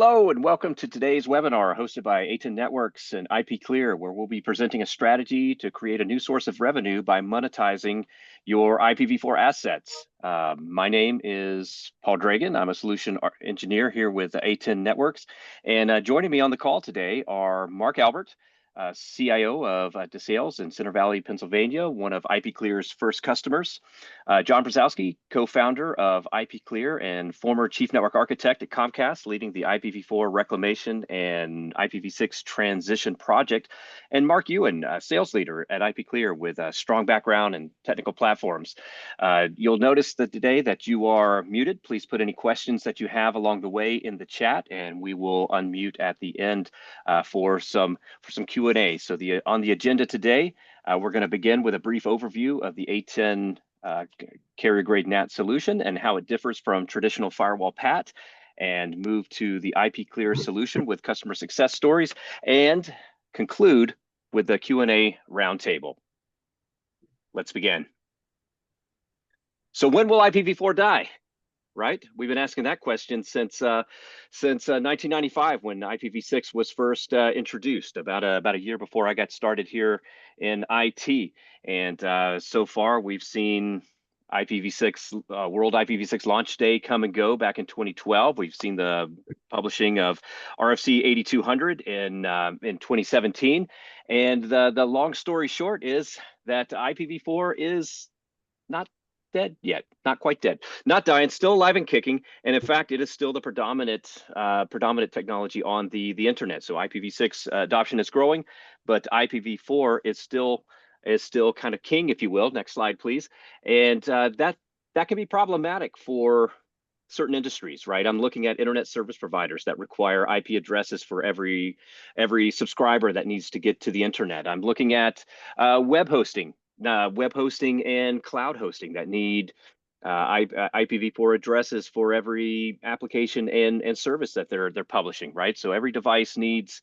Hello and welcome to today's webinar hosted by A10 Networks and IPClear, where we'll be presenting a strategy to create a new source of revenue by monetizing your IPv4 assets. My name is Paul Dragan. I'm a solution engineer here with A10 Networks. And joining me on the call today are Mark Albert, CIO of DeSales in Center Valley, Pennsylvania, one of IPClear's first customers. John Brzezowski, co-founder of IPClear and former chief network architect at Comcast, leading the IPv4 reclamation and IPv6 transition project. And Mark Ewan, sales leader at IPClear with a strong background in technical platforms. You'll notice that today that you are muted. Please put any questions that you have along the way in the chat, and we will unmute at the end for some Q&A. So on the agenda today, we're going to begin with a brief overview of the A10 carrier grade NAT solution and how it differs from traditional firewall PAT, and move to the IPClear solution with customer success stories, and conclude with the Q&A roundtable. Let's begin. So when will IPv4 die? Right? We've been asking that question since 1995, when IPv6 was first introduced, about a year before I got started here in IT. And so far, we've seen IPv6 World IPv6 launch day come and go back in 2012. We've seen the publishing of RFC 8200 in 2017. And the long story short is that IPv4 is not dead yet, not quite dead, not dying, still alive and kicking. And in fact, it is still the predominant technology on the internet. So IPv6 adoption is growing, but IPv4 is still kind of king, if you will. Next slide, please. And that can be problematic for certain industries, right? I'm looking at internet service providers that require IP addresses for every subscriber that needs to get to the internet. I'm looking at web hosting and cloud hosting that need IPv4 addresses for every application and service that they're publishing, right? So every device needs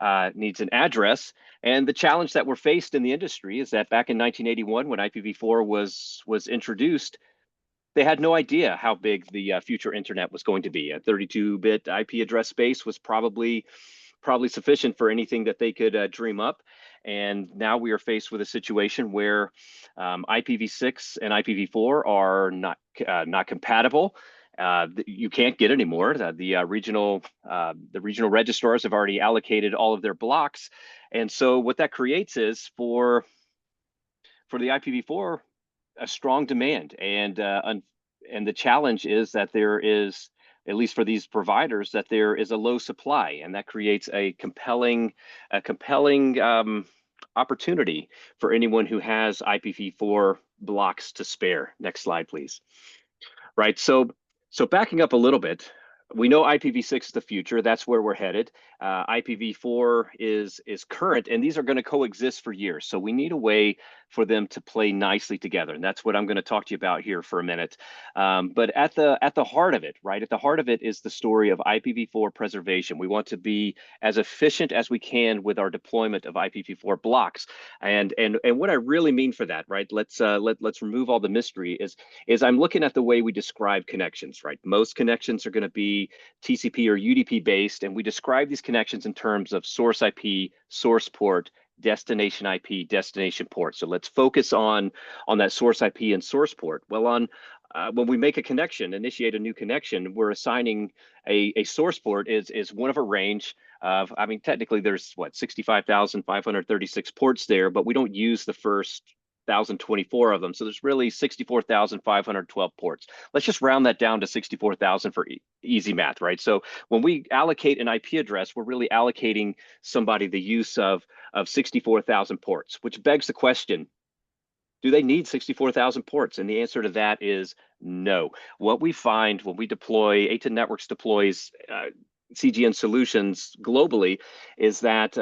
an address. And the challenge that we're faced in the industry is that back in 1981, when IPv4 was introduced, they had no idea how big the future internet was going to be. A 32-bit IP address space was probably sufficient for anything that they could dream up. And now we are faced with a situation where IPv6 and IPv4 are not compatible. You can't get any more. The regional registrars have already allocated all of their blocks, and so what that creates is for the IPv4 a strong demand, and the challenge is that there is, at least for these providers, that there is a low supply, and that creates a compelling opportunity for anyone who has IPv4 blocks to spare. Next slide, please. Right, so backing up a little bit, we know IPv6 is the future. That's where we're headed. IPv4 is current, and these are going to coexist for years. So we need a way for them to play nicely together, and that's what I'm going to talk to you about here for a minute. But at the heart of it, right? At the heart of it is the story of IPv4 preservation. We want to be as efficient as we can with our deployment of IPv4 blocks, and what I really mean for that, right? Let's remove all the mystery. Is I'm looking at the way we describe connections, right? Most connections are going to be TCP or UDP based, and we describe these connections in terms of source IP, source port, destination IP, destination port. So let's focus on that source IP and source port. Well, when we make a connection, initiate a new connection, we're assigning a source port is one of a range of, I mean, technically there's 65,536 ports there, but we don't use the first 1,024 of them. So there's really 64,512 ports. Let's just round that down to 64,000 for easy math, right? So when we allocate an IP address, we're really allocating somebody the use of 64,000 ports, which begs the question, do they need 64,000 ports? And the answer to that is no. What we find when we deploy, A10 Networks deploys CGN solutions globally, is that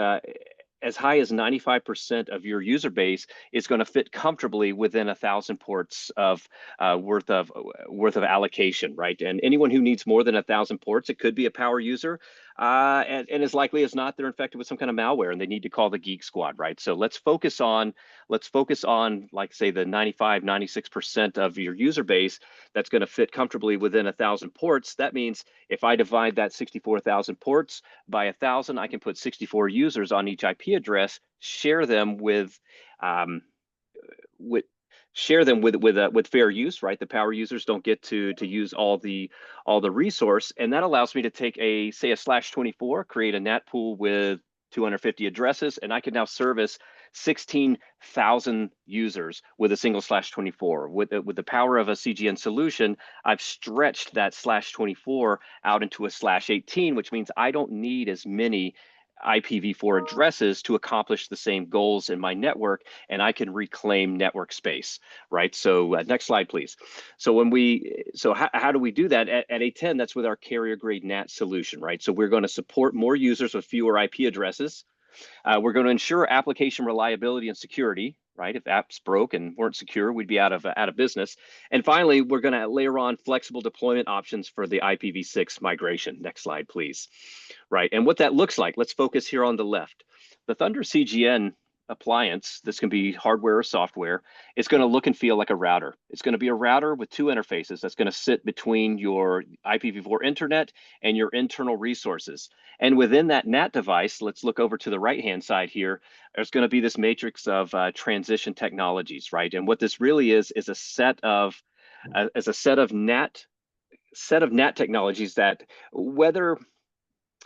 as high as 95% of your user base is going to fit comfortably within 1,000 ports of worth of allocation, right? And anyone who needs more than 1,000 ports, it could be a power user. And as likely as not, they're infected with some kind of malware, and they need to call the Geek Squad, right? So let's focus on like say the 95, 96% of your user base that's going to fit comfortably within 1,000 ports. That means if I divide that 64,000 ports by 1,000, I can put 64 users on each IP address, um, with with fair use, right? The power users don't get to use all the resource, and that allows me to take a say a /24, create a NAT pool with 250 addresses, and I can now service 16,000 users with a single /24. With the power of a CGN solution, I've stretched that /24 out into a /18, which means I don't need as many IPv4 addresses to accomplish the same goals in my network, and I can reclaim network space, right? So next slide, please. So how do we do that? At A10, that's with our carrier grade NAT solution, right? So we're going to support more users with fewer IP addresses. We're going to ensure application reliability and security, right? If apps broke and weren't secure, we'd be out of business. And finally, we're going to layer on flexible deployment options for the IPv6 migration. Next slide, please. Right, and what that looks like, let's focus here on the left. The Thunder CGN appliance, this can be hardware or software, it's going to look and feel like a router. It's going to be a router with two interfaces that's going to sit between your IPv4 internet and your internal resources. And within that NAT device, let's look over to the right-hand side here, there's going to be this matrix of transition technologies, right? And what this really is a set of NAT technologies that whether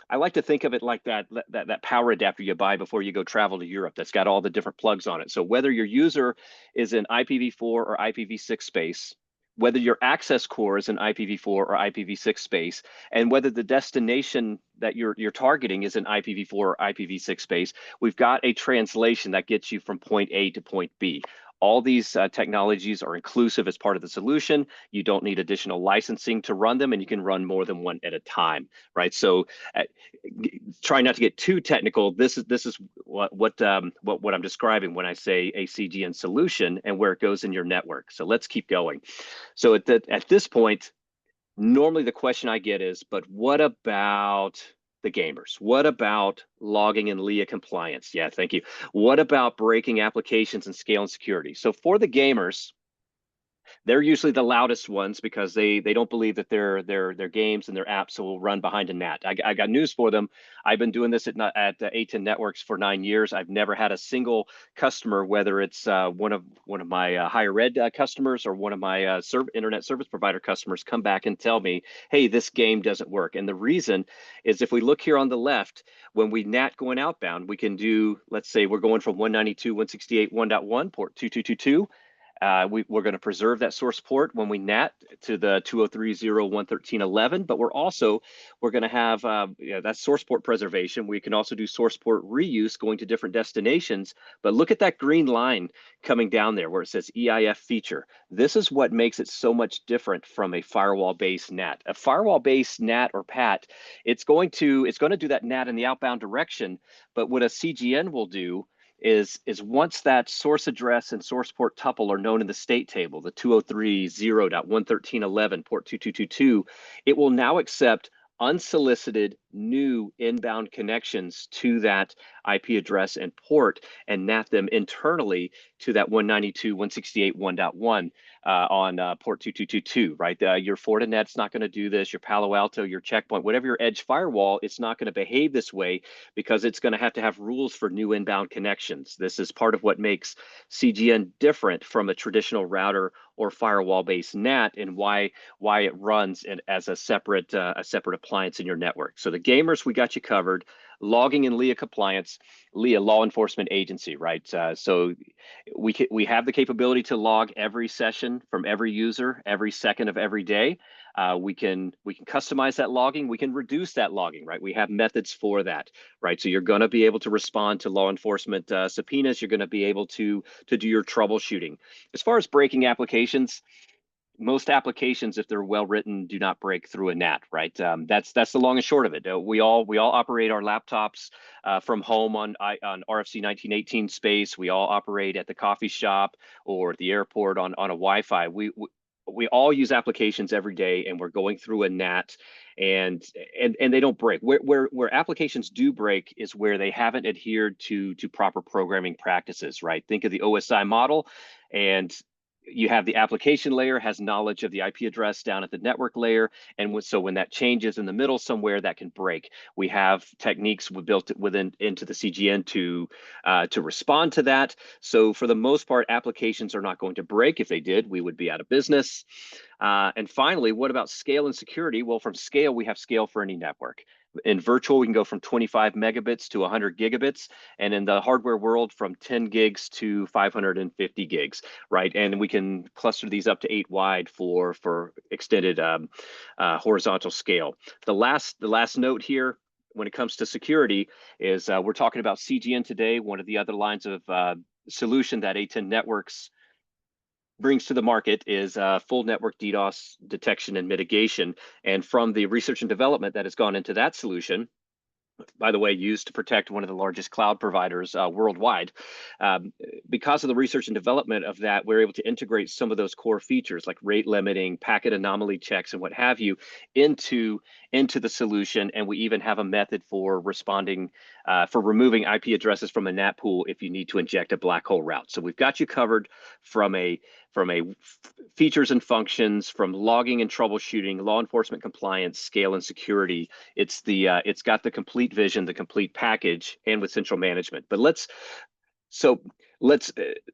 I like to think of it like that power adapter you buy before you go travel to Europe that's got all the different plugs on it. So whether your user is in IPv4 or IPv6 space, whether your access core is in IPv4 or IPv6 space, and whether the destination that you're targeting is in IPv4 or IPv6 space, we've got a translation that gets you from point A to point B. All these technologies are inclusive as part of the solution. You don't need additional licensing to run them, and you can run more than one at a time, right? So uh, try not to get too technical. This is what I'm describing when I say a CGN solution and where it goes in your network. So let's keep going. So at this point, normally the question I get is, but what about the gamers? What about logging and LEA compliance? Yeah, thank you. What about breaking applications and scale and security? So for the gamers, they're usually the loudest ones because they don't believe that their games and their apps will run behind a NAT. I got news for them. I've been doing this at A10 Networks for 9 years. I've never had a single customer, whether it's one of my higher ed customers or one of my internet service provider customers, come back and tell me, hey, this game doesn't work. And the reason is if we look here on the left, when we NAT going outbound, we can do, let's say we're going from 192.168.1.1 port 2222. We're going to preserve that source port when we NAT to the 203.0.113.11, but we're going to have that source port preservation. We can also do source port reuse going to different destinations. But look at that green line coming down there where it says EIF feature. This is what makes it so much different from a firewall-based NAT. A firewall-based NAT or PAT, it's going to do that NAT in the outbound direction, but what a CGN will do is once that source address and source port tuple are known in the state table, the 203.0.113.11 port 2222, it will now accept unsolicited new inbound connections to that IP address and port and NAT them internally to that 192.168.1.1 on port 2222, right? Your Fortinet's not going to do this. Your Palo Alto, your Checkpoint, whatever your edge firewall, it's not going to behave this way because it's going to have rules for new inbound connections. This is part of what makes CGN different from a traditional router or firewall-based NAT and why it runs as a separate appliance in your network. So the gamers, we got you covered. Logging and LEA compliance, LEA, law enforcement agency, right? So we have the capability to log every session from every user, every second of every day. We can customize that logging. We can reduce that logging, right? We have methods for that, right? So you're going to be able to respond to law enforcement subpoenas. You're going to be able to do your troubleshooting. As far as breaking applications, most applications, if they're well written, do not break through a NAT, right? That's the long and short of it. We all operate our laptops from home on RFC 1918 space. We all operate at the coffee shop or at the airport on a Wi-Fi. we all use applications every day, and we're going through a NAT, and and they don't break. Where applications do break is where they haven't adhered to proper programming practices, right? Think of the OSI model, and you have the application layer has knowledge of the IP address down at the network layer, and so when that changes in the middle somewhere, that can break. We have techniques we built within into the CGN to respond to that. So for the most part, applications are not going to break. If they did, we would be out of business. And finally, what about scale and security? Well, from scale, we have scale for any network. In virtual, we can go from 25 megabits to 100 gigabits, and in the hardware world, from 10 gigs to 550 gigs, right? And we can cluster these up to 8 wide for extended horizontal scale. The last note here, when it comes to security, is we're talking about CGN today. One of the other lines of solution that A10 Networks brings to the market is full network DDoS detection and mitigation. And from the research and development that has gone into that solution, by the way, used to protect one of the largest cloud providers worldwide. Because of the research and development of that, we're able to integrate some of those core features like rate limiting, packet anomaly checks, and what have you into the solution. And we even have a method for responding, for removing IP addresses from a NAT pool if you need to inject a black hole route. So we've got you covered from a features and functions, from logging and troubleshooting, law enforcement compliance, scale and security. It's got the complete vision, the complete package, and with central management. But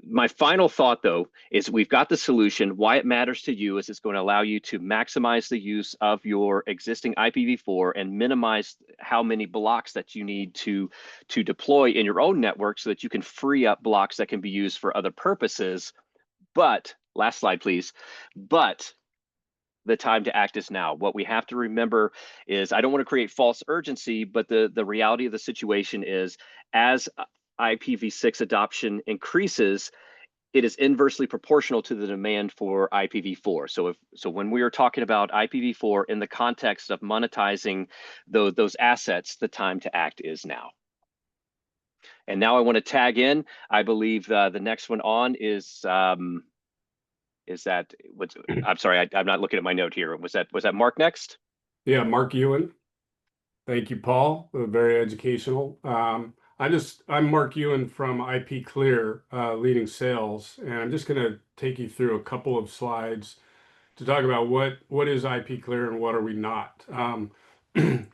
my final thought though is we've got the solution. Why it matters to you is it's going to allow you to maximize the use of your existing IPv4 and minimize how many blocks that you need to deploy in your own network, so that you can free up blocks that can be used for other purposes. But last slide, please. But the time to act is now. What we have to remember is, I don't want to create false urgency, but the reality of the situation is, as IPv6 adoption increases, it is inversely proportional to the demand for IPv4. So when we are talking about IPv4 in the context of monetizing those assets, the time to act is now. And now I want to tag in. I believe the next one on is I'm sorry, I'm not looking at my note here. Was that Mark next? Yeah, Mark Ewan. Thank you, Paul. Very educational. I'm Mark Ewan from IPClear, leading sales, and I'm just going to take you through a couple of slides to talk about what is IPClear and what are we not.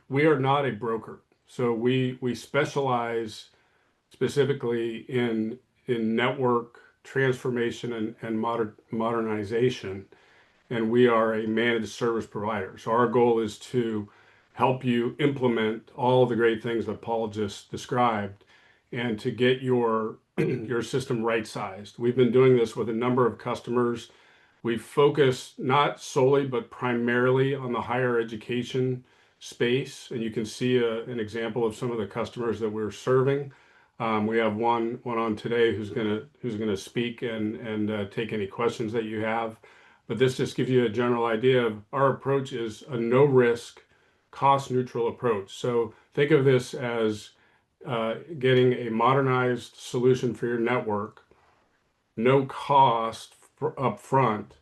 We are not a broker, so we specialize specifically in network transformation and modernization, and we are a managed service provider. So our goal is to help you implement all the great things that Paul just described, and to get your your system right sized. We've been doing this with a number of customers. We focus not solely, but primarily on the higher education space, and you can see an example of some of the customers that we're serving. We have one on today who's gonna speak and take any questions that you have. But this just gives you a general idea of our approach is a no risk, cost neutral approach. So think of this as getting a modernized solution for your network, no cost up front.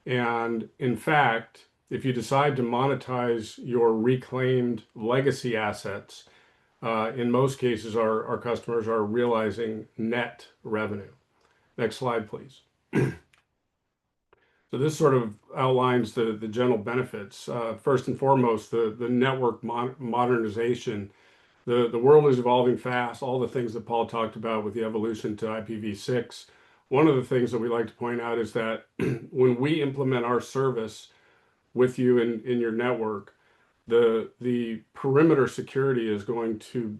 And in fact, if you decide to monetize your reclaimed legacy assets, in most cases, our customers are realizing net revenue. Next slide, please. So this sort of outlines the general benefits. First and foremost, the network modernization. The world is evolving fast. All the things that Paul talked about with the evolution to IPv6. One of the things that we like to point out is that when we implement our service with you in your network, the perimeter security is going to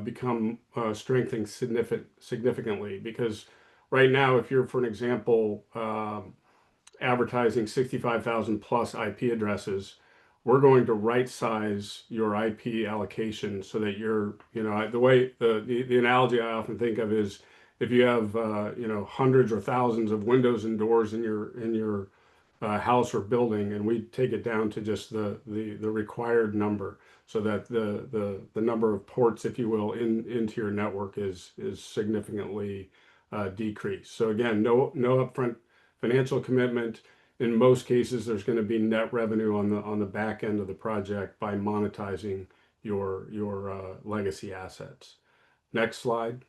become strengthened significantly, because right now, if you're, for an example, advertising 65,000 plus IP addresses, we're going to right size your IP allocation so that you're, the analogy I often think of is, if you have hundreds or thousands of windows and doors in your house or building, and we take it down to just the required number, so that the number of ports, if you will, into your network is significantly decreased. So again, no upfront financial commitment. in most cases, there's going to be net revenue on the back end of the project by monetizing your legacy assets. Next slide.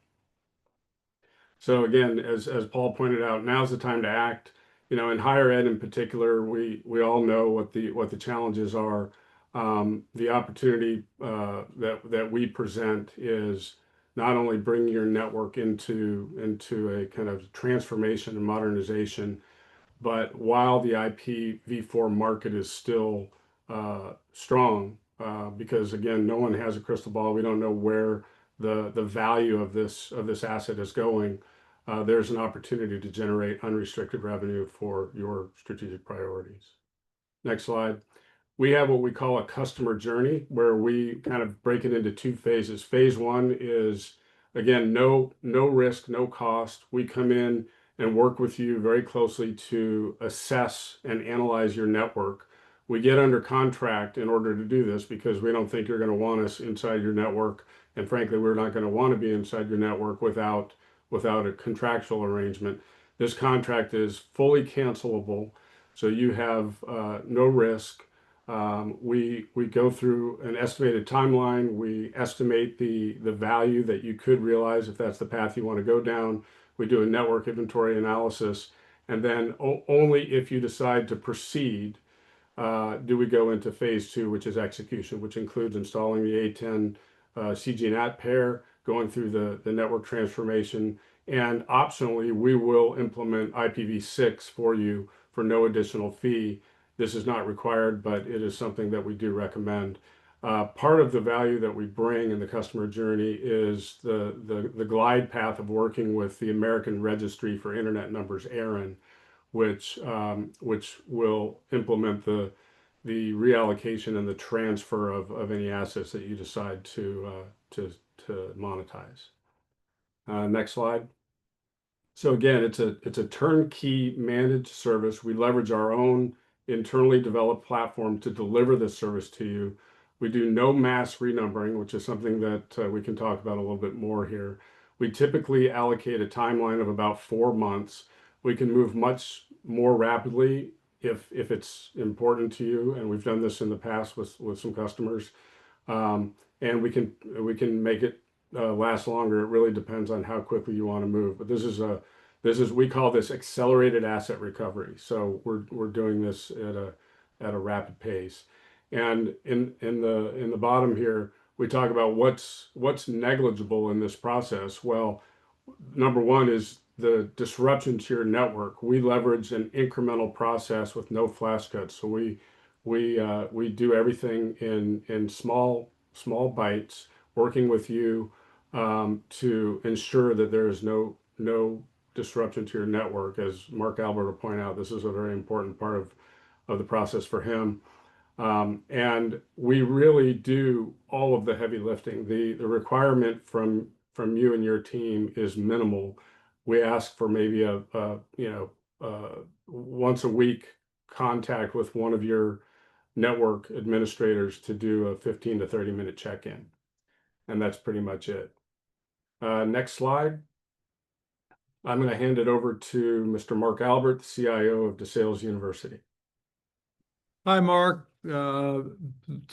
So again, as Paul pointed out, now's the time to act. You know, in higher ed in particular, we all know what the challenges are. The opportunity that we present is not only bringing your network into a kind of transformation and modernization, but while the IPv4 market is still strong, because again, no one has a crystal ball. We don't know where the value of this asset is going. There's an opportunity to generate unrestricted revenue for your strategic priorities. Next slide. We have what we call a customer journey, where we kind of break it into two phases. Phase one is, again, no risk, no cost. We come in and work with you very closely to assess and analyze your network. We get under contract in order to do this because we don't think you're going to want us inside your network. And frankly, we're not going to want to be inside your network without a contractual arrangement. This contract is fully cancelable, so you have no risk. We go through an estimated timeline. We estimate the value that you could realize if that's the path you want to go down. We do a network inventory analysis, and then only if you decide to proceed do we go into phase two, which is execution, which includes installing the A10 CGNAT pair, going through the network transformation, and optionally, we will implement IPv6 for you for no additional fee. This is not required, but it is something that we do recommend. Part of the value that we bring in the customer journey is the glide path of working with the American Registry for Internet Numbers, ARIN, which will implement the reallocation and the transfer of any assets that you decide to monetize. Next slide. So again, it's a turnkey managed service. We leverage our own internally developed platform to deliver this service to you. We do no mass renumbering, which is something that we can talk about a little bit more here. We typically allocate a timeline of about 4 months. We can move much more rapidly if it's important to you, and we've done this in the past with some customers. And we can make it last longer. It really depends on how quickly you want to move. But we call this accelerated asset recovery. So we're doing this at a rapid pace. And in the bottom here, we talk about what's negligible in this process. Well, number one is the disruption to your network. We leverage an incremental process with no flash cuts. So we do everything in small bites, working with you to ensure that there is no disruption to your network. As Mark Albert will point out, this is a very important part of the process for him. And we really do all of the heavy lifting. The requirement from you and your team is minimal. We ask for maybe a once a week contact with one of your network administrators to do a 15 to 30-minute check-in. And that's pretty much it. Next slide. I'm going to hand it over to Mr. Mark Albert, the CIO of DeSales University. Hi, Mark. It's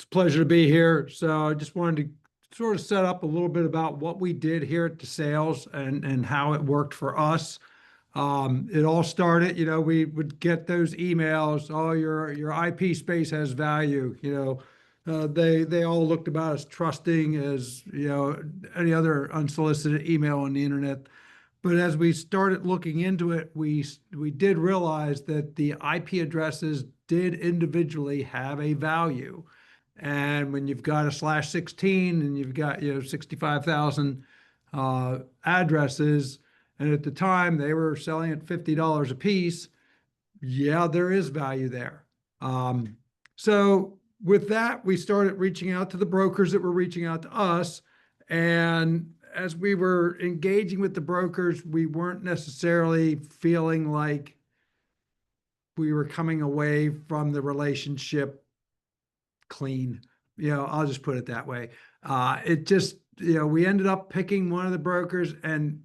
a pleasure to be here. So I just wanted to sort of set up a little bit about what we did here at DeSales and how it worked for us. It all started, we would get those emails, oh, your IP space has value, they all looked about as trusting as, any other unsolicited email on the internet. But as we started looking into it, we did realize that the IP addresses did individually have a value. And when you've got a /16 and you've got 65,000 addresses, and at the time they were selling at $50 a piece, yeah, there is value there. So with that, we started reaching out to the brokers that were reaching out to us. And as we were engaging with the brokers, we weren't necessarily feeling like we were coming away from the relationship clean. I'll just put it that way. It just, we ended up picking one of the brokers, and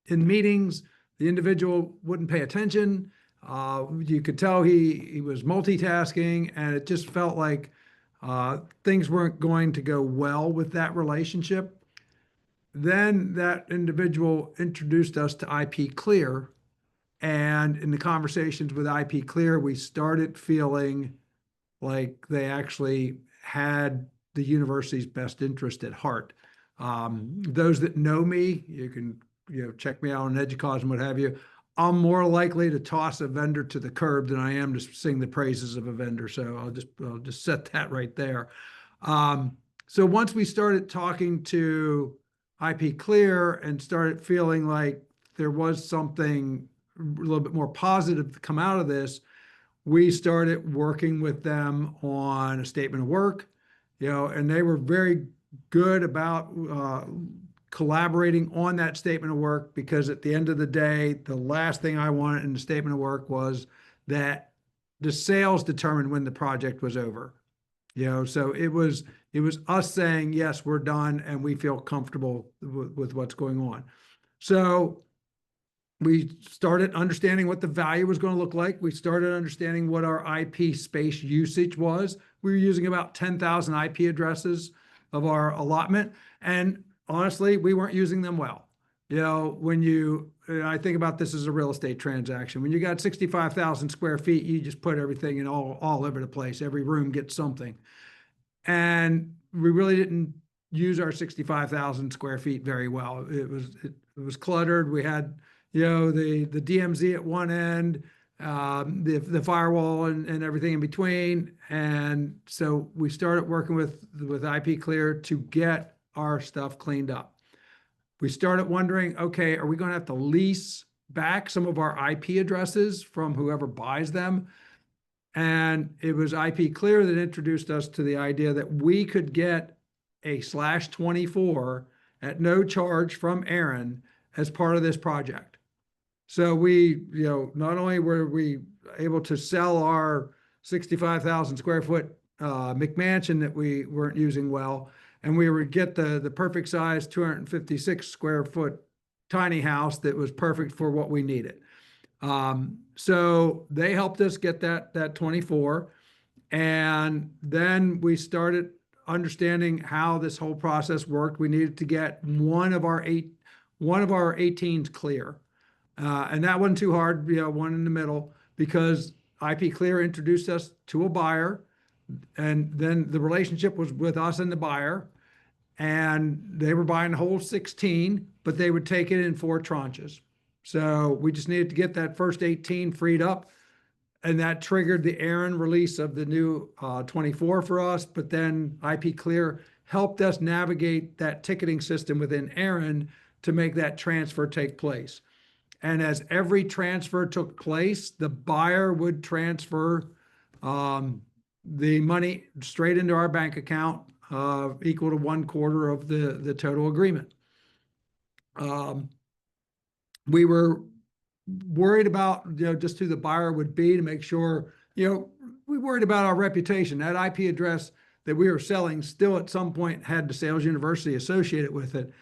in meetings, the individual wouldn't pay attention. You could tell he was multitasking, and it just felt like things weren't going to go well with that relationship. Then that individual introduced us to IPClear, and in the conversations with IPClear, we started feeling like they actually had the university's best interest at heart. Those that know me, you can check me out on EDUCAUSE and what have you. I'm more likely to toss a vendor to the curb than I am to sing the praises of a vendor. So I'll just set that right there. So once we started talking to IPClear and started feeling like there was something a little bit more positive to come out of this, we started working with them on a statement of work, and they were very good about collaborating on that statement of work, because at the end of the day, the last thing I wanted in the statement of work was that the sales determined when the project was over. So it was us saying, yes, we're done and we feel comfortable with what's going on. So we started understanding what the value was going to look like. We started understanding what our IP space usage was. We were using about 10,000 IP addresses of our allotment. And honestly, we weren't using them well. I think about this as a real estate transaction. When you got 65,000 square feet, you just put everything in all over the place. Every room gets something. And we really didn't use our 65,000 square feet very well. It was cluttered. We had the DMZ at one end, the firewall and everything in between. And so we started working with IPClear to get our stuff cleaned up. We started wondering, okay, are we going to have to lease back some of our IP addresses from whoever buys them? And it was IPClear that introduced us to the idea that we could get a /24 at no charge from Aaron as part of this project. So we, not only were we able to sell our 65,000 square foot McMansion that we weren't using well, and we would get the perfect size 256 square foot tiny house that was perfect for what we needed. So they helped us get that 24. And then we started understanding how this whole process worked. We needed to get one of our 18s clear. And that wasn't too hard, one in the middle, because IPClear introduced us to a buyer, and then the relationship was with us and the buyer, and they were buying the whole 16, but they would take it in 4 tranches. So we just needed to get that first 18 freed up, and that triggered the Aaron release of the new 24 for us. But then IPClear helped us navigate that ticketing system within Aaron to make that transfer take place. And as every transfer took place, the buyer would transfer the money straight into our bank account, equal to 1/4 of the total agreement. We were worried about just who the buyer would be, to make sure, we worried about our reputation. That IP address that we were selling still at some point had the Sales University associated with it.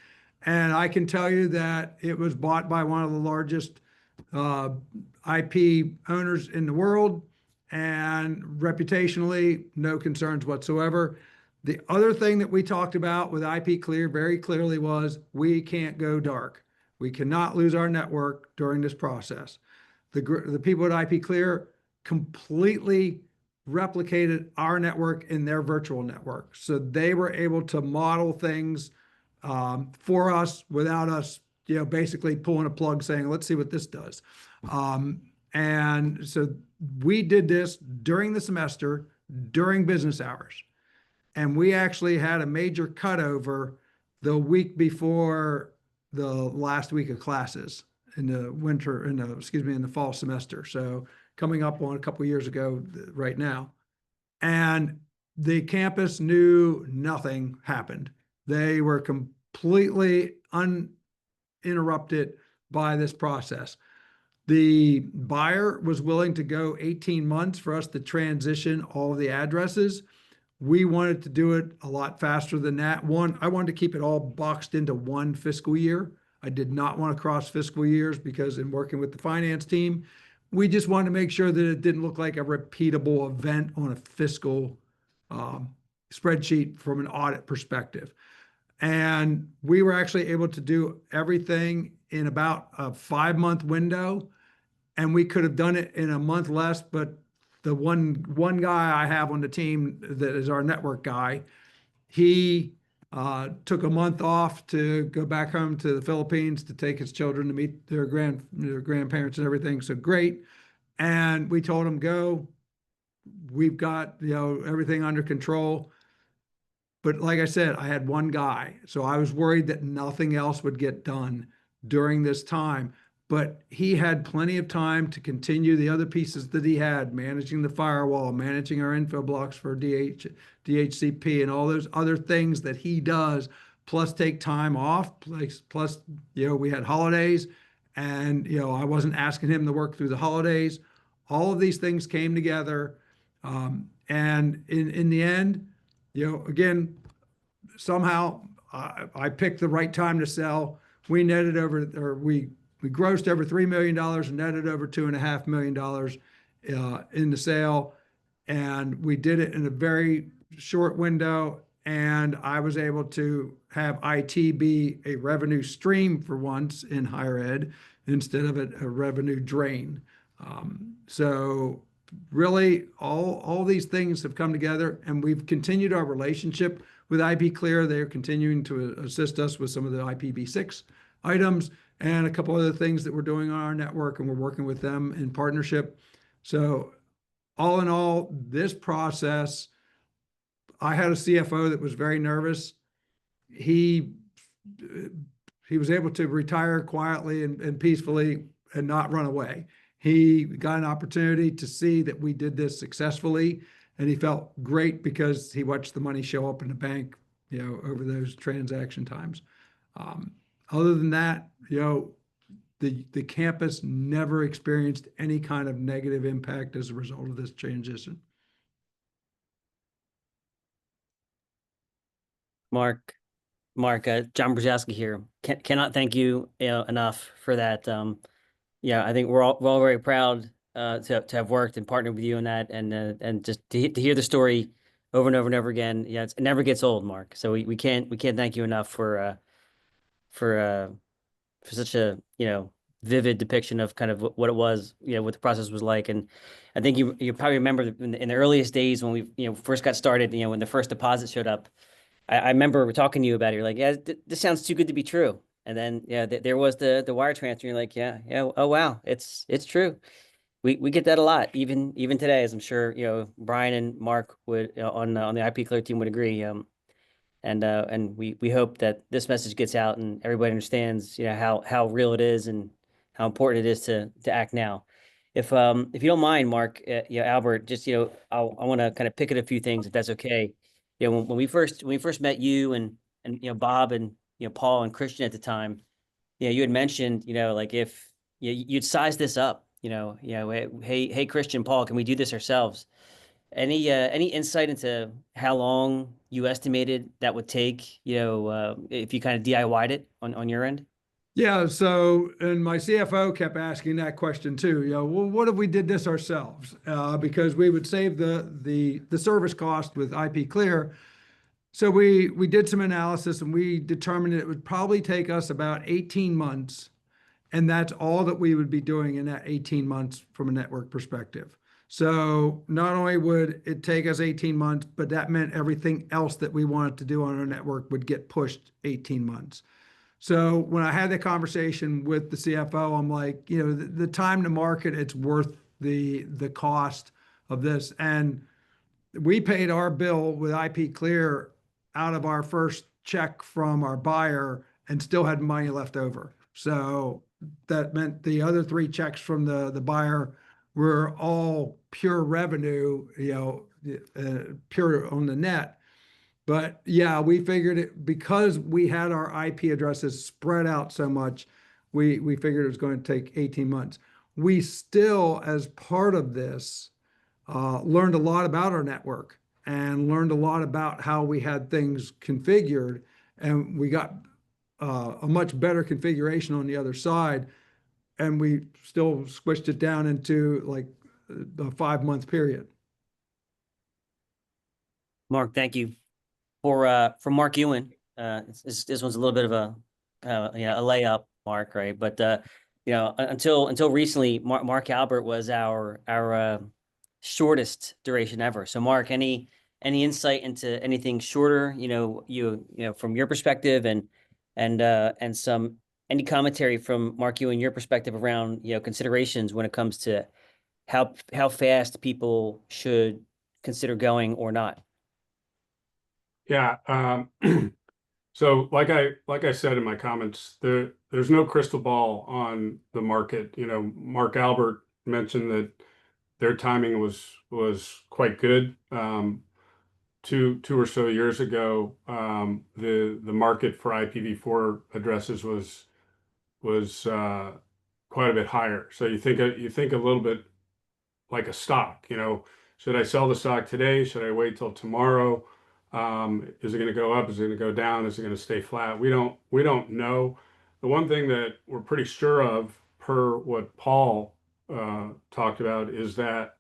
And I can tell you that it was bought by one of the largest IP owners in the world, and reputationally, no concerns whatsoever. The other thing that we talked about with IPClear very clearly was we can't go dark. We cannot lose our network during this process. The people at IPClear completely replicated our network in their virtual network. So they were able to model things for us without us, basically pulling a plug saying, let's see what this does. And so we did this during the semester, during business hours. And we actually had a major cutover the week before the last week of classes in the fall semester. So coming up on a couple of years ago right now. And the campus knew nothing happened. They were completely uninterrupted by this process. The buyer was willing to go 18 months for us to transition all of the addresses. We wanted to do it a lot faster than that. One, I wanted to keep it all boxed into one fiscal year. I did not want to cross fiscal years, because in working with the finance team, we just wanted to make sure that it didn't look like a repeatable event on a fiscal um, spreadsheet from an audit perspective. And we were actually able to do everything in about a 5-month window. And we could have done it in a month less, but the one guy I have on the team that is our network guy, he took a month off to go back home to the Philippines to take his children to meet their grandparents and everything. So great. And we told him, go. We've got, everything under control. But like I said, I had one guy, so I was worried that nothing else would get done during this time. But he had plenty of time to continue the other pieces that he had, managing the firewall, managing our info blocks for DHCP, and all those other things that he does, plus take time off, plus we had holidays, and I wasn't asking him to work through the holidays. All of these things came together, and in the end, again, somehow I picked the right time to sell. We netted over, or we grossed over $3 million and netted over $2.5 million in the sale. And we did it in a very short window. And I was able to have IT be a revenue stream for once in higher ed instead of a revenue drain. So really all these things have come together, and we've continued our relationship with IPClear. They're continuing to assist us with some of the IPv6 items and a couple other things that we're doing on our network, and we're working with them in partnership. So all in all, this process, I had a CFO that was very nervous. He was able to retire quietly and peacefully and not run away. He got an opportunity to see that we did this successfully, and he felt great because he watched the money show up in the bank, over those transaction times. Other than that, the campus never experienced any kind of negative impact as a result of this transition. Mark, John Brzezowski here. Cannot thank you, enough for that. I think we're all very proud to have worked and partnered with you in that, and just to hear the story over and over and over again. Yeah, it never gets old, Mark. So we can't thank you enough for such a vivid depiction of kind of what it was, what the process was like. And I think you probably remember in the earliest days when we first got started, when the first deposit showed up. I remember talking to you about it. You're like, yeah, this sounds too good to be true. And then there was the wire transfer. You're like, yeah, oh wow, it's true. We get that a lot, even today, as I'm sure Brian and Mark would on the IPClear team would agree. And we hope that this message gets out and everybody understands how real it is and how important it is to act now. If you don't mind, Mark, Albert, just I want to kind of pick at a few things, if that's okay. When we first met you and Bob and Paul and Christian at the time, you had mentioned like if you'd size this up, hey Christian, Paul, can we do this ourselves? Any insight into how long you estimated that would take, if you kind of DIY'd it on your end? Yeah, so, and my CFO kept asking that question too. Well, what if we did this ourselves? Because we would save the service cost with IPClear. So we did some analysis, and we determined it would probably take us about 18 months, and that's all that we would be doing in that 18 months from a network perspective. So not only would it take us 18 months, but that meant everything else that we wanted to do on our network would get pushed 18 months. So when I had that conversation with the CFO, I'm like, the time to market, it's worth the cost of this. And we paid our bill with IPClear out of our first check from our buyer and still had money left over. So that meant the other 3 checks from the buyer were all pure revenue, pure on the net. But yeah, we figured it because we had our IP addresses spread out so much, we figured it was going to take 18 months. We still, as part of this, learned a lot about our network and learned a lot about how we had things configured, and we got a much better configuration on the other side. and we still squished it down into like a 5-month period. Mark, thank you. For Mark Ewan, this one's a little bit of a a layup, Mark, right? But until recently, Mark Albert was our shortest duration ever. So Mark, any insight into anything shorter, from your perspective, and some any commentary from Mark Ewan, your perspective around considerations when it comes to how fast people should consider going or not? Yeah. So like I said in my comments, there's no crystal ball on the market. Mark Albert mentioned that their timing was quite good. Two or so years ago, the market for IPv4 addresses was quite a bit higher. So you think a little bit like a stock. Should I sell the stock today? Should I wait till tomorrow? Is it going to go up? Is it going to go down? Is it going to stay flat? We don't know. The one thing that we're pretty sure of, per what Paul talked about, is that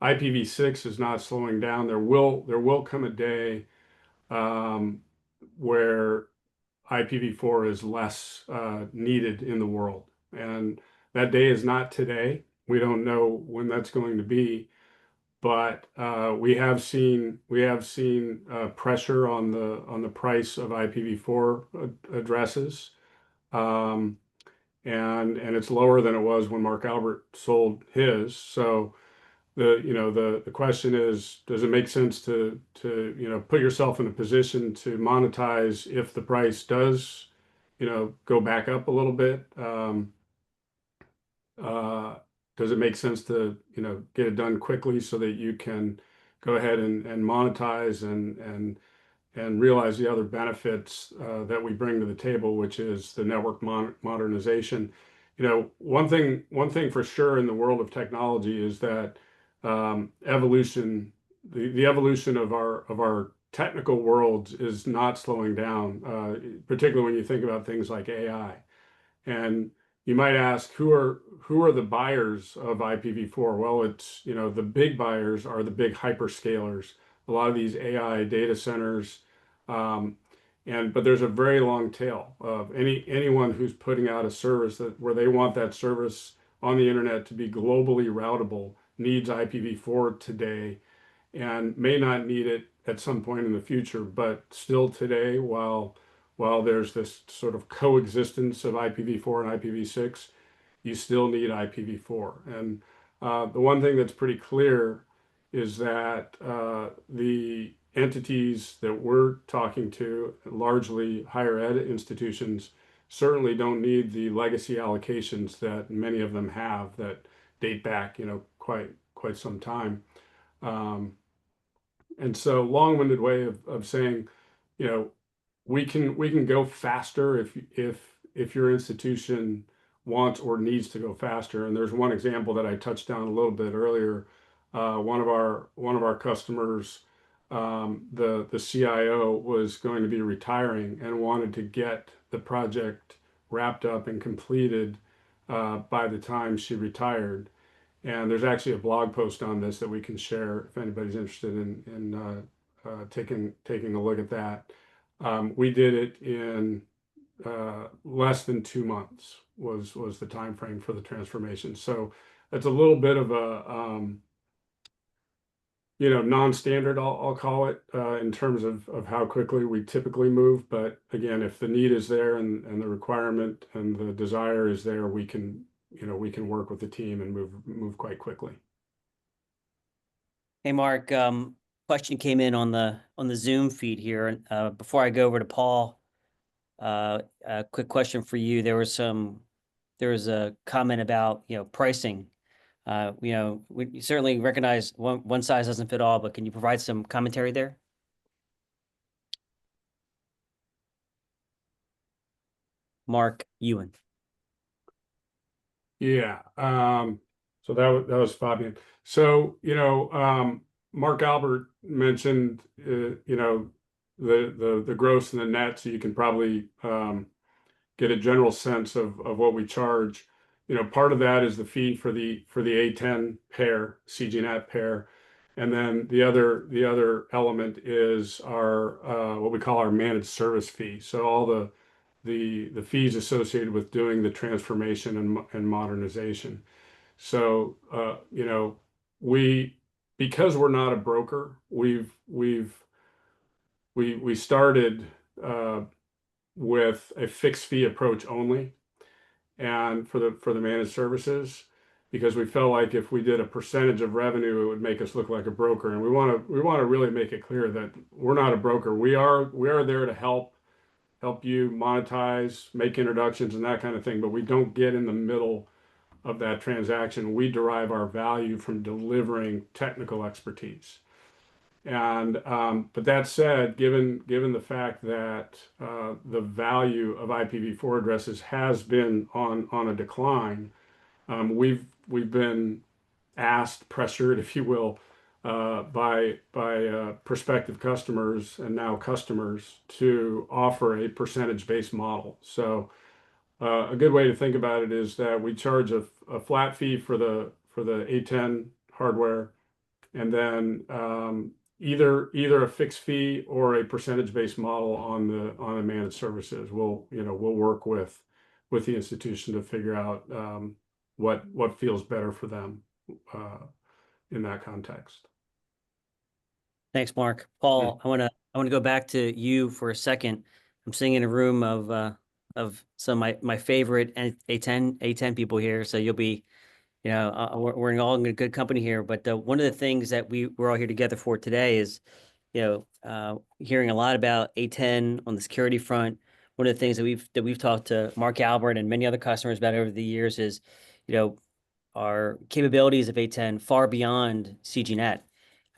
IPv6 is not slowing down. There will come a day where IPv4 is less needed in the world, and that day is not today. We don't know when that's going to be, but we have seen pressure on the price of IPv4 addresses, and it's lower than it was when Mark Albert sold his. So the question is, does it make sense to put yourself in a position to monetize if the price does go back up a little bit? Does it make sense to get it done quickly so that you can go ahead and monetize and realize the other benefits that we bring to the table, which is the network modernization? One thing for sure in the world of technology is that evolution, the evolution of our technical worlds is not slowing down, particularly when you think about things like AI. And you might ask, who are the buyers of IPv4? Well, it's, the big buyers are the big hyperscalers, a lot of these AI data centers. But there's a very long tail of anyone who's putting out a service where they want that service on the internet to be globally routable needs IPv4 today, and may not need it at some point in the future, but still today, while there's this sort of coexistence of IPv4 and IPv6, you still need IPv4. And the one thing that's pretty clear is that the entities that we're talking to, largely higher ed institutions, certainly don't need the legacy allocations that many of them have that date back, quite some time. And so, long-winded way of saying, we can go faster if your institution wants or needs to go faster. And there's one example that I touched on a little bit earlier. One of our customers, the CIO, was going to be retiring and wanted to get the project wrapped up and completed by the time she retired. And there's actually a blog post on this that we can share if anybody's interested in taking a look at that. We did it in less than 2 months was the time frame for the transformation. So it's a little bit of a non-standard, I'll call it, in terms of how quickly we typically move. But again, if the need is there and the requirement and the desire is there, we can work with the team and move quite quickly. Hey, Mark, question came in on the Zoom feed here. Before I go over to Paul, a quick question for you. There was a comment about, pricing. We certainly recognize one size doesn't fit all, but can you provide some commentary there? Mark Ewan. Yeah. So that was Fabian. So, Mark Albert mentioned, the gross and the net, so you can probably get a general sense of what we charge. part of that is the fee for the A10 pair, CGNet pair. And then the other element is our what we call our managed service fee. So all the fees associated with doing the transformation and modernization. So because we're not a broker, we started with a fixed fee approach only, and for the managed services, because we felt like if we did a percentage of revenue, it would make us look like a broker. And we want to really make it clear that we're not a broker. We are there to help you monetize, make introductions, and that kind of thing. But we don't get in the middle of that transaction. We derive our value from delivering technical expertise. And but that said, given the fact that the value of IPv4 addresses has been on a decline, we've been asked, pressured, if you will, by prospective customers and now customers to offer a percentage-based model. So a good way to think about it is that we charge a flat fee for the A10 hardware, and then either a fixed fee or a percentage-based model on the managed services. We'll work with the institution to figure out what feels better for them in that context. Thanks, Mark. Paul, I want to go back to you for a second. I'm sitting in a room of some of my favorite A10 people here, so you'll be, we're all in good company here. But one of the things that we're all here together for today is, hearing a lot about A10 on the security front. One of the things that we've talked to Mark Albert and many other customers about over the years is, our capabilities of A10 far beyond CGNet.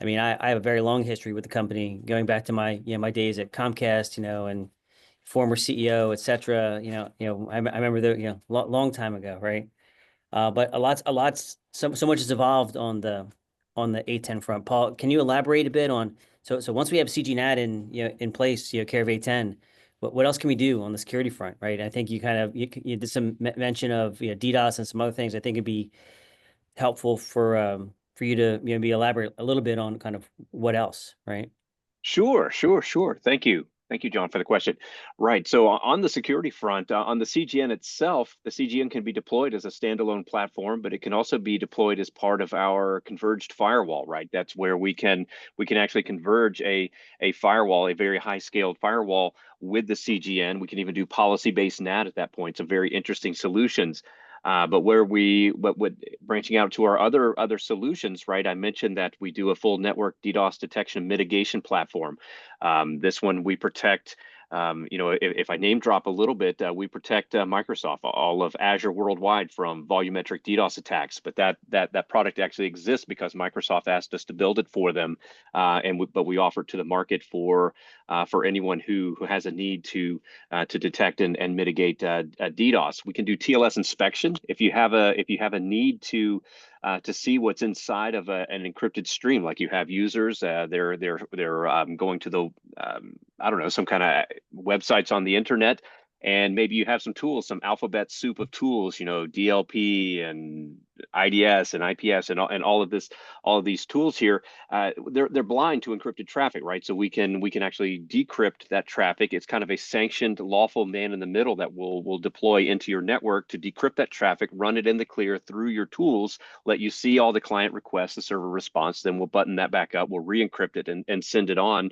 I mean, I have a very long history with the company, going back to my my days at Comcast, and former CEO, et cetera. I remember the long time ago, right? But so much has evolved on the A10 front. Paul, can you elaborate a bit on so once we have CGNet in place, care of A10, what else can we do on the security front, right? I think you kind of you did some mention of DDoS and some other things. I think it'd be helpful for you to maybe elaborate a little bit on kind of what else, right? Sure. Thank you. Thank you, John, for the question. Right. So on the security front, on the CGN itself, the CGN can be deployed as a standalone platform, but it can also be deployed as part of our converged firewall, right? That's where we can actually converge a firewall, a very high scaled firewall with the CGN. We can even do policy-based NAT at that point. Some very interesting solutions. But branching out to our other solutions, right? I mentioned that we do a full network DDoS detection and mitigation platform. This one we protect. If I name drop a little bit, we protect Microsoft, all of Azure worldwide from volumetric DDoS attacks. But that product actually exists because Microsoft asked us to build it for them, but we offer it to the market for anyone who has a need to detect and mitigate DDoS. We can do TLS inspection if you have a need to see what's inside of an encrypted stream, like you have users, they're going to the I don't know, some kind of websites on the internet, and maybe you have some tools, some alphabet soup of tools, DLP and IDS and IPS and all of these tools here. They're blind to encrypted traffic, right? So we can actually decrypt that traffic. It's kind of a sanctioned, lawful man in the middle that will deploy into your network to decrypt that traffic, run it in the clear through your tools, let you see all the client requests, the server response. Then we'll button that back up, we'll re-encrypt it and send it on.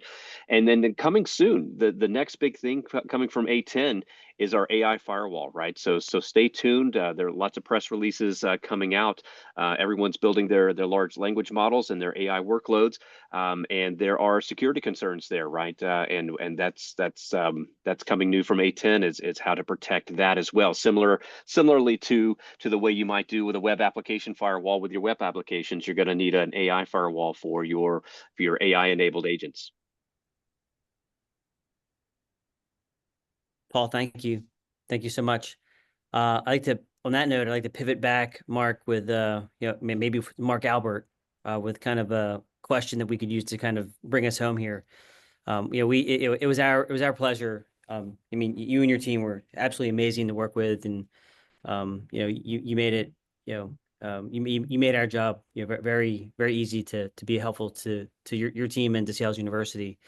And then coming soon, the next big thing coming from A10 is our AI firewall, right? So stay tuned. There are lots of press releases coming out. Everyone's building their large language models and their AI workloads, and there are security concerns there, right? And that's coming new from A10 is how to protect that as well. Similarly to the way you might do with a web application firewall with your web applications, you're going to need an AI firewall for your AI enabled agents. Paul, thank you. Thank you so much. On that note, I'd like to pivot back, Mark, with, maybe Mark Albert, with kind of a question that we could use to kind of bring us home here. It was our pleasure. I mean, you and your team were absolutely amazing to work with, and You made it, you made our job, very, very easy to be helpful to your team and to Sales University.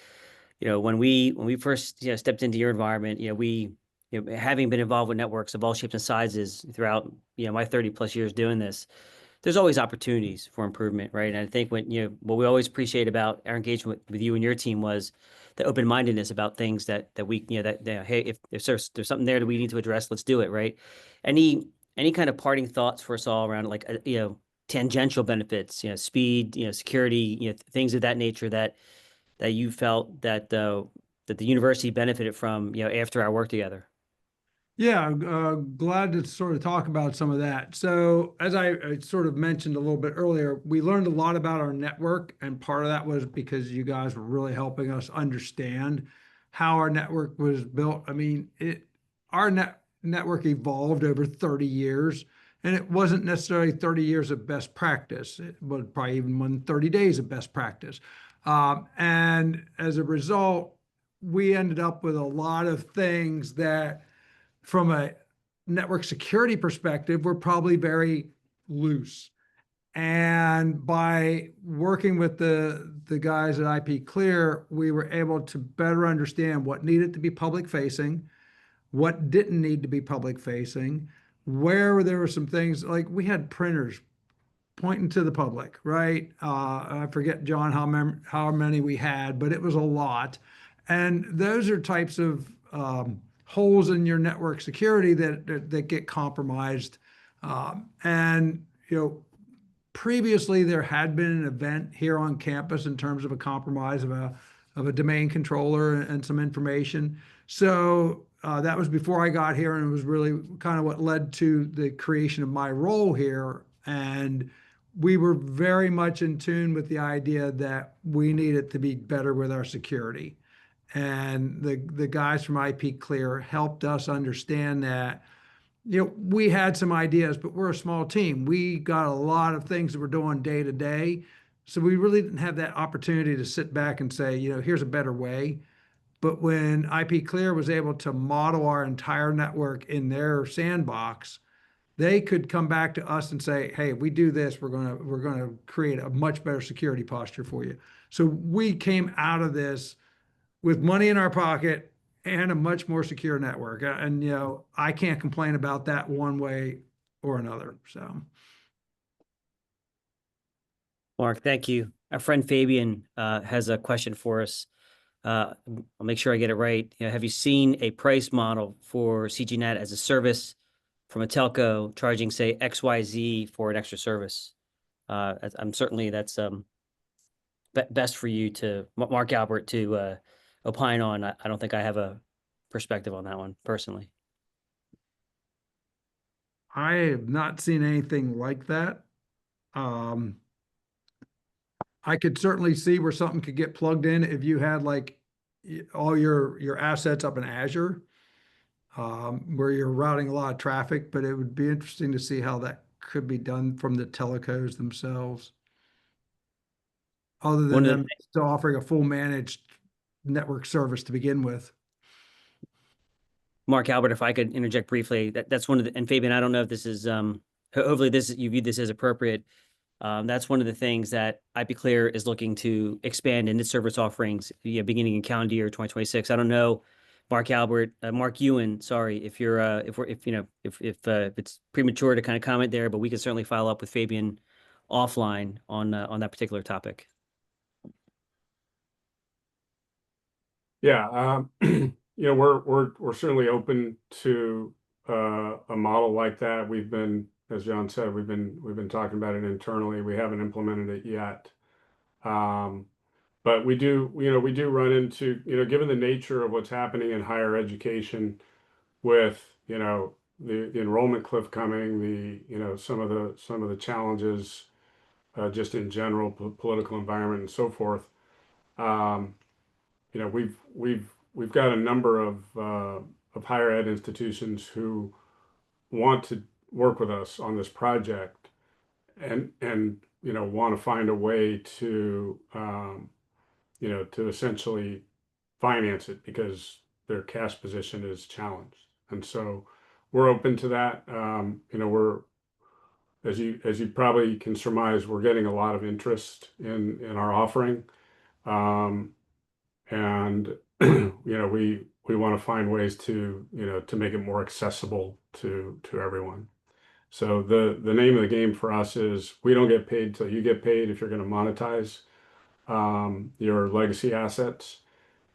When we first, stepped into your environment, having been involved with networks of all shapes and sizes throughout, my 30+ years doing this, there's always opportunities for improvement, right? And I think what we always appreciate about our engagement with you and your team was the open-mindedness about things that we, hey, if there's something there that we need to address, let's do it, right? Any kind of parting thoughts for us all around, like, tangential benefits, speed, security, things of that nature that you felt that the university benefited from, after our work together? Yeah, glad to sort of talk about some of that. So, as I sort of mentioned a little bit earlier, we learned a lot about our network, and part of that was because you guys were really helping us understand how our network was built. I mean, our network evolved over 30 years, and it wasn't necessarily 30 years of best practice. It was probably even 30 days of best practice. And as a result, we ended up with a lot of things that, from a network security perspective, we're probably very loose. And by working with the guys at IPClear, we were able to better understand what needed to be public facing, what didn't need to be public facing, where there were some things like we had printers pointing to the public, right? I forget, John, how many we had, but it was a lot. And those are types of holes in your network security that get compromised. And previously there had been an event here on campus in terms of a compromise of a domain controller and some information. So that was before I got here, and it was really kind of what led to the creation of my role here. And we were very much in tune with the idea that we needed to be better with our security. And the guys from IPClear helped us understand that, we had some ideas, but we're a small team. We got a lot of things that we're doing day to day. So we really didn't have that opportunity to sit back and say, here's a better way. But when IPClear was able to model our entire network in their sandbox, they could come back to us and say, hey, if we do this, we're gonna create a much better security posture for you. So we came out of this with money in our pocket and a much more secure network. And I can't complain about that one way or another. So, Mark, thank you. Our friend Fabian has a question for us. I'll make sure I get it right. Have you seen a price model for CGNet as a service from a telco charging, say, XYZ for an extra service? I'm certainly that's best for you to, Mark Albert, to opine on. I don't think I have a perspective on that one personally. I have not seen anything like that. I could certainly see where something could get plugged in if you had like all your assets up in Azure, where you're routing a lot of traffic, but it would be interesting to see how that could be done from the telecos themselves, other than them still offering a full managed network service to begin with. Mark Albert, if I could interject briefly, that's one of the, and Fabian, I don't know if this is, hopefully you view this as appropriate. That's one of the things that IPClear is looking to expand in its service offerings, beginning in calendar year 2026. I don't know, Mark Ewan, sorry, if you're, if it's premature to kind of comment there, but we can certainly follow up with Fabian offline on that particular topic. Yeah, we're certainly open to a model like that. We've been, as John said, we've been talking about it internally. We haven't implemented it yet. But we do run into, given the nature of what's happening in higher education with, the enrollment cliff coming, some of the challenges just in general, political environment and so forth. We've got a number of higher ed institutions who want to work with us on this project and want to find a way to to essentially finance it because their cash position is challenged. And so we're open to that. You know, we're as you probably can surmise, we're getting a lot of interest in our offering, and you know, we want to find ways to, you know, to make it more accessible to everyone. So the name of the game for us is we don't get paid till you get paid if you're going to monetize your legacy assets.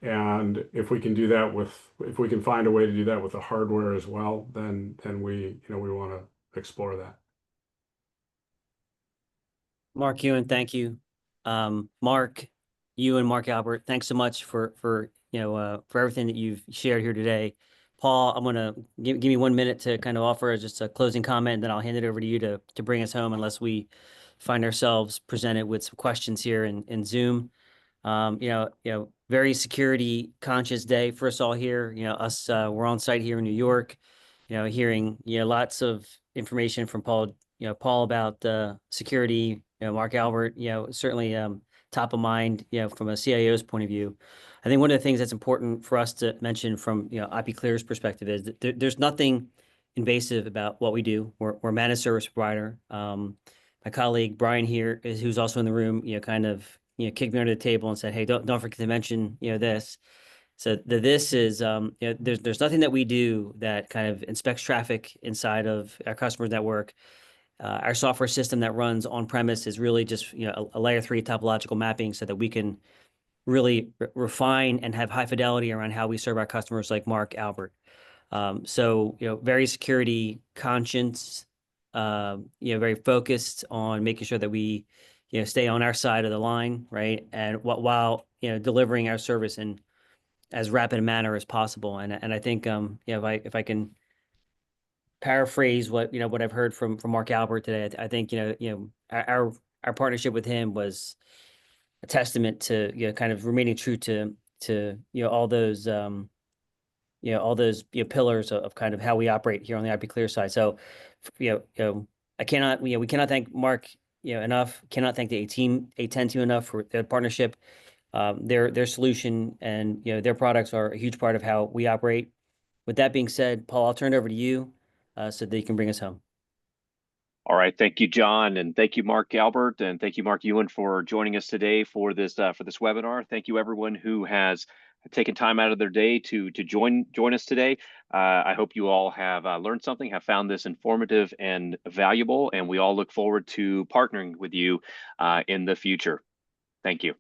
And if we can do that if we can find a way to do that with the hardware as well, then we, you know, we want to explore that. Mark Ewan, thank you. Mark, you and Mark Albert, thanks so much for for everything that you've shared here today. Paul, I'm gonna give me 1 minute to kind of offer just a closing comment, and then I'll hand it over to you to bring us home, unless we find ourselves presented with some questions here in Zoom. Very security conscious day for us all here. We're on site here in New York. Hearing lots of information from Paul about security. Mark Albert, certainly top of mind. From a CIO's point of view. I think one of the things that's important for us to mention from IPClear's perspective is that there's nothing invasive about what we do. We're a managed service provider. My colleague Brian here, who's also in the room, kind of kicked me under the table and said, "Hey, don't forget to mention this." So this is there's nothing that we do that kind of inspects traffic inside of our customer network. Our software system that runs on premise is really just a layer 3 topological mapping, so that we can really refine and have high fidelity around how we serve our customers, like Mark Albert. So very security conscious, very focused on making sure that we stay on our side of the line, right? And while delivering our service in as rapid a manner as possible. And I think if I can paraphrase what I've heard from Mark Albert today, I think our partnership with him was a testament to kind of remaining true to all those pillars of kind of how we operate here on the IPClear side. So I cannot we cannot thank Mark enough. Cannot thank the A10 team enough for their partnership. Their solution and their products are a huge part of how we operate. With that being said, Paul, I'll turn it over to you so that you can bring us home. All right, thank you, John, and thank you, Mark Albert, and thank you, Mark Ewan, for joining us today for this webinar. Thank you, everyone who has taken time out of their day to join us today. I hope you all have learned something, have found this informative and valuable, and we all look forward to partnering with you in the future. Thank you.